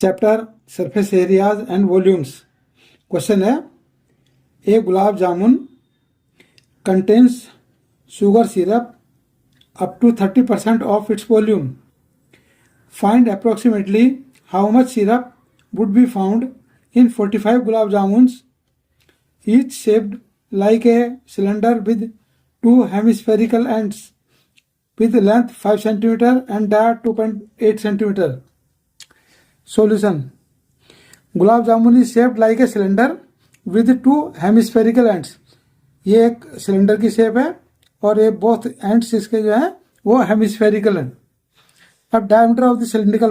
Chapter surface areas and volumes. Question है, ए gulab jamun contains sugar syrup up to 30% of its volume. Find approximately how much syrup would be found in 45 gulab jamuns, each shaped like a cylinder with two hemispherical ends with length 5 cm and diameter 2.8 cm. Solution: gulab jamun is shaped like a cylinder with two hemispherical ends. ये एक cylinder की shape है और ये both ends इसके जो है वो हेमिस्फेरिकल है। अब diameter of the cylindrical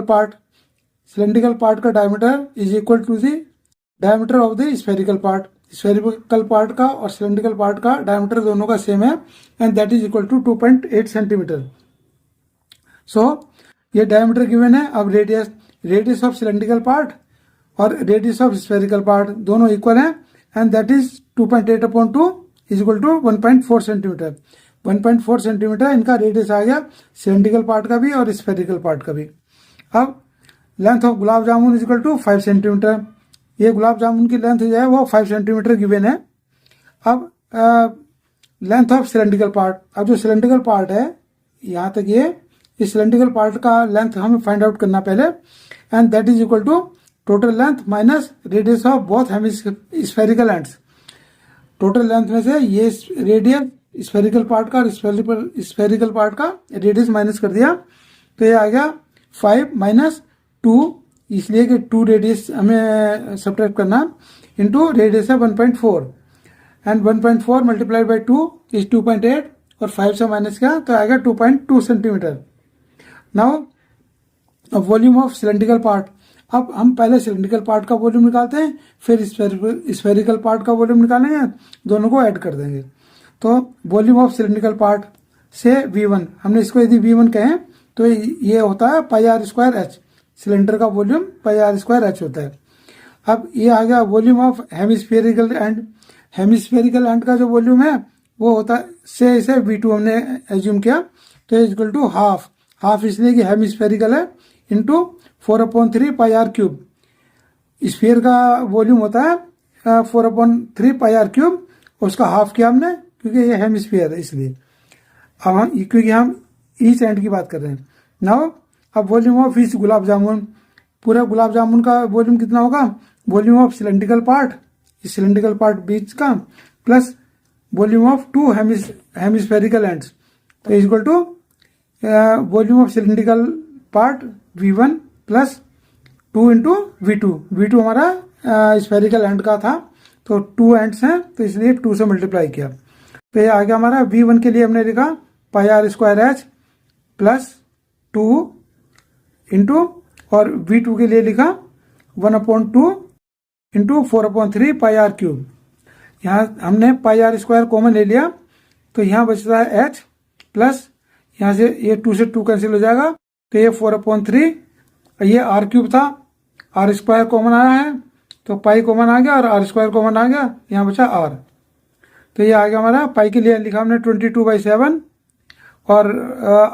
part का diameter is equal to the diameter of the spherical part. Spherical part का और सिलेंड्रिकल पार्ट का डायमीटर दोनों का सेम है and that is equal to 2.8 centimetre. So ये डायमीटर गिवन है। अब रेडियस ऑफ सिलेंड्रिकल पार्ट और रेडियस ऑफ स्फेरिकल पार्ट दोनों इक्वल है and that is 2.8 upon 2 is equal to 1.4 centimetre. 1.4 centimetre इनका रेडियस आ गया सिलेंड्रिकल पार्ट का भी और स्फेरिकल पार्ट का भी। अब length of gulab jamun is equal to 5 centimetre. ये गुलाब जामुन की लेंथ जो है वो 5 सेंटीमीटर गिवन है। अब लेंथ ऑफ सिलेंड्रिकल पार्ट, अब जो सिलेंड्रिकल पार्ट है यहाँ तक ये इस सिलेंड्रिकल पार्ट का लेंथ हमें फाइंड आउट करना पहले and that is equal to total length minus radius of both hemispherical ends. Total length में से ये रेडियस स्फेरिकल पार्ट का और स्फेरिकल पार्ट का रेडियस माइनस कर दिया तो ये आ गया 5 माइनस 2, इसलिए कि 2 रेडियस हमें सब्ट्रैक्ट करना इनटू रेडियस है 1.4 एंड 1.4 मल्टीप्लाइड बाई 2 इज 2.8 और 5 से माइनस किया तो आएगा 2.2 centimetre. Now volume of cylindrical part. अब हम पहले सिलेंड्रिकल पार्ट का वॉल्यूम निकालते हैं फिर स्फेरिकल पार्ट का वॉल्यूम निकालेंगे, दोनों को ऐड कर देंगे। तो वॉल्यूम ऑफ सिलेंड्रिकल पार्ट से V1, हमने इसको यदि V1 कहें तो ये होता है pi r square h. Cylinder का volume pi r square h होता है। अब ये आ गया volume of hemispherical end. Hemispherical end का जो वॉल्यूम है वो होता है से इसे V2 हमने एज्यूम किया तो इक्वल टू हाफ इसलिए कि हेमिस्फेरिकल है into 4/3 pi r cube. Sphere का वॉल्यूम होता है 4/3 पाई आर क्यूब, उसका हाफ किया हमने क्योंकि ये हेमिस्फीयर है इसलिए। अब हम क्योंकि हम ईच एंड की बात कर रहे हैं। नाउ अब volume of each gulab jamun, पूरा गुलाब जामुन का वॉल्यूम कितना होगा? वॉल्यूम ऑफ सिलेंड्रिकल पार्ट, इस सिलेंड्रिकल पार्ट बीच का plus volume of 2 hemispherical ends तो equal to volume of cylindrical part V1 plus 2 into V2 हमारा स्फेरिकल एंड का था तो 2 एंड्स हैं तो इसलिए 2 से मल्टीप्लाई किया तो ये आ गया हमारा V1 के लिए हमने लिखा pi r square h plus 2 into और V2 के लिए लिखा 1/2 इंटू 4/3 पाई आर क्यूब। यहाँ हमने पाई आर स्क्वायर कॉमन ले लिया तो यहाँ बच रहा है एच प्लस यहाँ से ये 2 से 2 कैंसिल हो जाएगा तो ये 4/3, ये आर क्यूब था, आर स्क्वायर कॉमन आया है तो पाई कॉमन आ गया और आर स्क्वायर कॉमन आ गया, यहाँ बचा आर तो ये आ गया हमारा। पाई के लिए लिखा हमने 22/7 और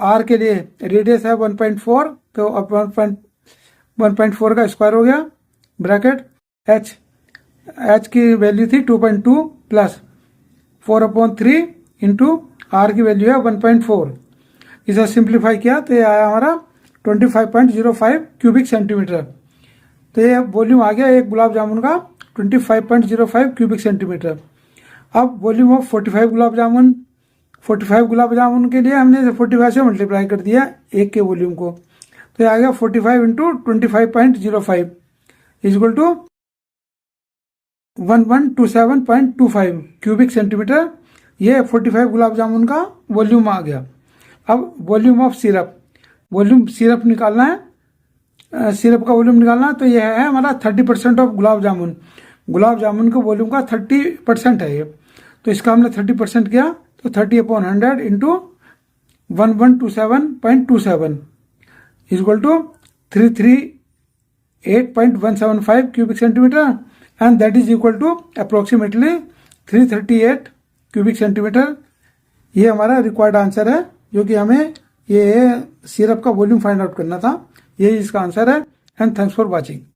आर के लिए रेडियस है 1.4 तो अब 1.4 का स्क्वायर हो गया ब्रैकेट एच की वैल्यू थी 2.2 प्लस 4/3 इंटू आर की वैल्यू है 1.4। इसे सिंप्लीफाई किया तो ये आया हमारा 25.05 क्यूबिक सेंटीमीटर। तो ये वॉल्यूम आ गया एक गुलाब जामुन का 25.05 क्यूबिक सेंटीमीटर। अब वॉल्यूम ऑफ 45 गुलाब जामुन के लिए हमने 45 से मल्टीप्लाई कर दिया एक के वॉल्यूम को तो ये आ गया 45 into 25.05 is equal to 1127.25 cubic centimetre. ये 45 गुलाब जामुन का वॉल्यूम आ गया। अब वॉल्यूम ऑफ सिरप निकालना है, सिरप का वॉल्यूम निकालना है तो यह है हमारा 30% ऑफ गुलाब जामुन के वॉल्यूम का 30% है ये तो इसका हमने 30% किया तो 30/100 into 1127.27 equal to 338.175 cubic centimetre and that is equal to approximately 338 cubic centimetre. ये हमारा रिक्वायर्ड आंसर है जो कि हमें ये सिरप का वॉल्यूम फाइंड आउट करना था। यही इसका आंसर है। And thanks for watching.